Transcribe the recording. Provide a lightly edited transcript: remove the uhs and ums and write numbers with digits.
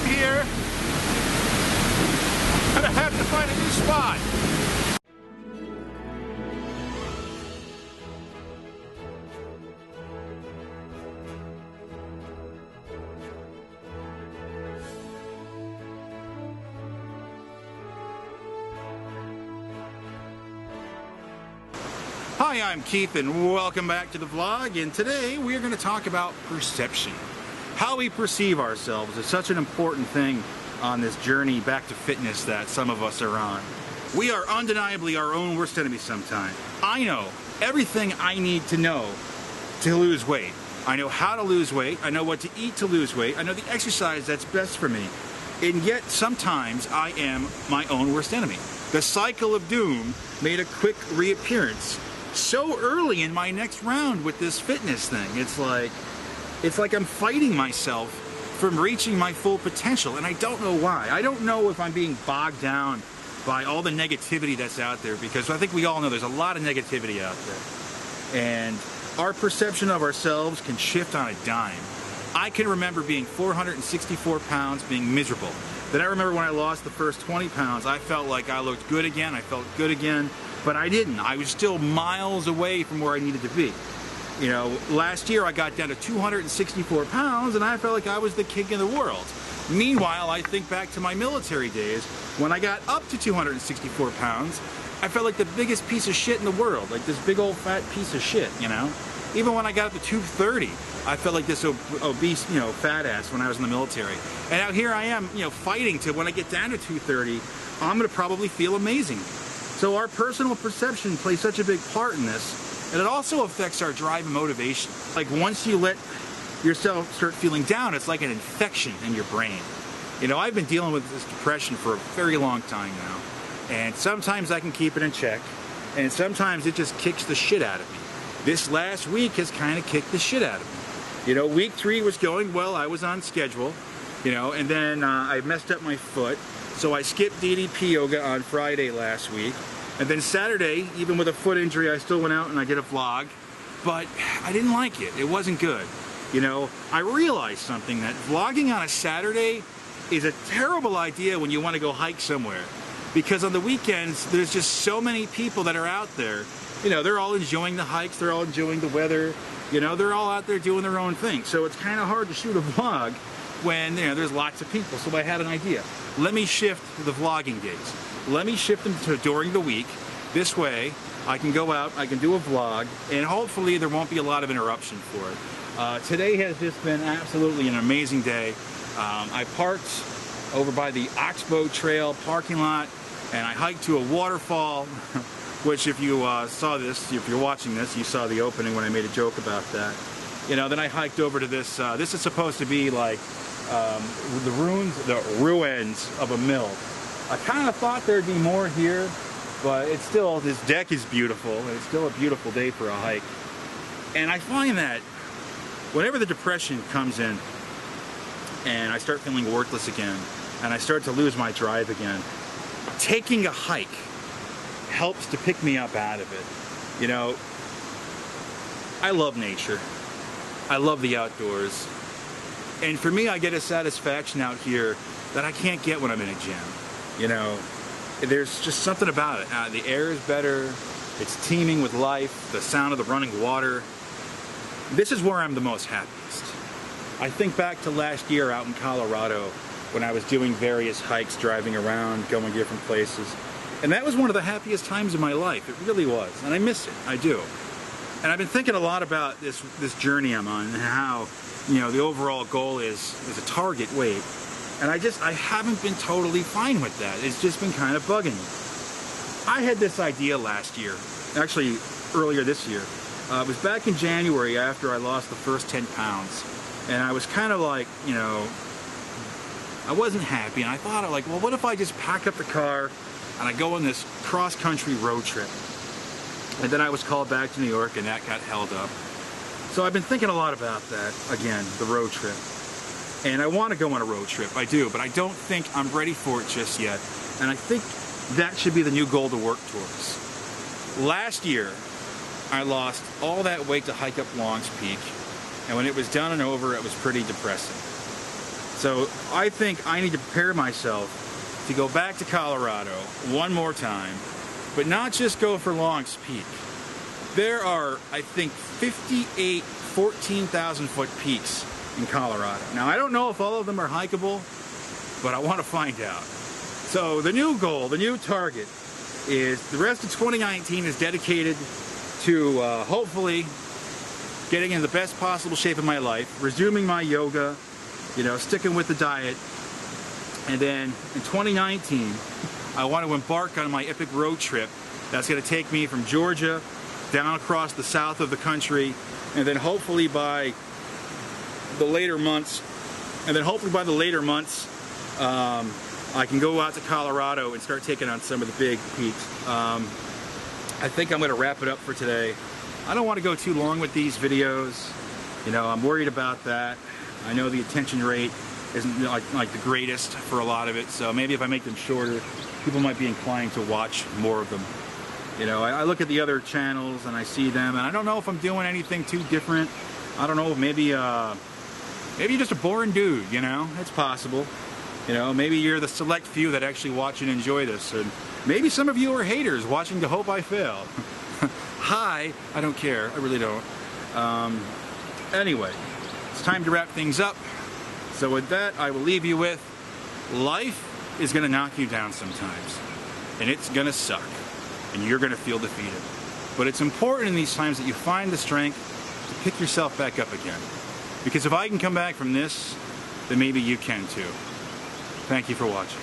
here. I'm gonna have to find a new spot. Hi, I'm Keith and welcome back to the vlog, and today we're going to talk about perception. How we perceive ourselves is such an important thing on this journey back to fitness that some of us are on. We are undeniably our own worst enemy sometimes. I know everything I need to know to lose weight. I know how to lose weight, I know what to eat to lose weight, I know the exercise that's best for me. And yet sometimes I am my own worst enemy. The cycle of doom made a quick reappearance so early in my next round with this fitness thing. It's like I'm fighting myself from reaching my full potential, and I don't know why. I don't know if I'm being bogged down by all the negativity that's out there, because I think we all know there's a lot of negativity out there. And our perception of ourselves can shift on a dime. I can remember being 464 pounds, being miserable. Then I remember when I lost the first 20 pounds, I felt like I looked good again, I felt good again. But I didn't. I was still miles away from where I needed to be. You know, last year I got down to 264 pounds and I felt like I was the king of the world. Meanwhile, I think back to my military days, when I got up to 264 pounds, I felt like the biggest piece of shit in the world, like this big old fat piece of shit, you know? Even when I got up to 230, I felt like this obese, you know, fat ass when I was in the military. And now here I am, you know, fighting to when I get down to 230, I'm gonna probably feel amazing. So our personal perception plays such a big part in this, and it also affects our drive and motivation. Like once you let yourself start feeling down, it's like an infection in your brain. You know, I've been dealing with this depression for a very long time now, and sometimes I can keep it in check, and sometimes it just kicks the shit out of me. This last week has kind of kicked the shit out of me. You know, week 3 was going well, I was on schedule, you know, and then I messed up my foot. So I skipped DDP yoga on Friday last week, and then Saturday, even with a foot injury, I still went out and I did a vlog, but I didn't like it. It wasn't good. You know, I realized something, that vlogging on a Saturday is a terrible idea when you want to go hike somewhere, because on the weekends, there's just so many people that are out there. You know, they're all enjoying the hikes, they're all enjoying the weather, you know, they're all out there doing their own thing. So it's kind of hard to shoot a vlog when, you know, there's lots of people. So I had an idea. Let me shift the vlogging days. Let me shift them to during the week. This way, I can go out, I can do a vlog, and hopefully there won't be a lot of interruption for it. Today has just been absolutely an amazing day. I parked over by the Oxbow Trail parking lot, and I hiked to a waterfall, which if you saw this, if you're watching this, you saw the opening when I made a joke about that. You know, then I hiked over to this, this is supposed to be like the ruins of a mill. I kind of thought there'd be more here, but it's still, this deck is beautiful, and it's still a beautiful day for a hike. And I find that whenever the depression comes in, and I start feeling worthless again, and I start to lose my drive again, taking a hike helps to pick me up out of it. You know, I love nature. I love the outdoors. And for me, I get a satisfaction out here that I can't get when I'm in a gym. You know, there's just something about it. The air is better, it's teeming with life, the sound of the running water. This is where I'm the most happiest. I think back to last year out in Colorado when I was doing various hikes, driving around, going different places. And that was one of the happiest times of my life. It really was. And I miss it. I do. And I've been thinking a lot about this journey I'm on, and how, you know, the overall goal is a target weight. And I haven't been totally fine with that. It's just been kind of bugging me. I had this idea last year, actually earlier this year. It was back in January after I lost the first 10 pounds. And I was kind of like, you know, I wasn't happy. And I thought, like, well, what if I just pack up the car and I go on this cross-country road trip? And then I was called back to New York and that got held up. So I've been thinking a lot about that, again, the road trip. And I want to go on a road trip, I do, but I don't think I'm ready for it just yet. And I think that should be the new goal to work towards. Last year, I lost all that weight to hike up Long's Peak, and when it was done and over, it was pretty depressing. So I think I need to prepare myself to go back to Colorado one more time, but not just go for Long's Peak. There are, I think, 58 14,000 foot peaks in Colorado. Now, I don't know if all of them are hikeable, but I want to find out. So the new goal, the new target, is the rest of 2019 is dedicated to hopefully getting in the best possible shape of my life, resuming my yoga, you know, sticking with the diet, and then in 2019 I want to embark on my epic road trip that's going to take me from Georgia down across the south of the country, and then hopefully by the later months, I can go out to Colorado and start taking on some of the big peaks. I think I'm going to wrap it up for today. I don't want to go too long with these videos. You know, I'm worried about that. I know the attention rate isn't like the greatest for a lot of it, so maybe if I make them shorter, people might be inclined to watch more of them. You know, I look at the other channels and I see them, and I don't know if I'm doing anything too different. I don't know, maybe you're just a boring dude, you know? It's possible. You know, maybe you're the select few that actually watch and enjoy this, and maybe some of you are haters watching to hope I fail. Hi, I don't care, I really don't. Anyway, it's time to wrap things up. So with that, I will leave you with, life is gonna knock you down sometimes, and it's gonna suck, and you're gonna feel defeated. But it's important in these times that you find the strength to pick yourself back up again. Because if I can come back from this, then maybe you can too. Thank you for watching.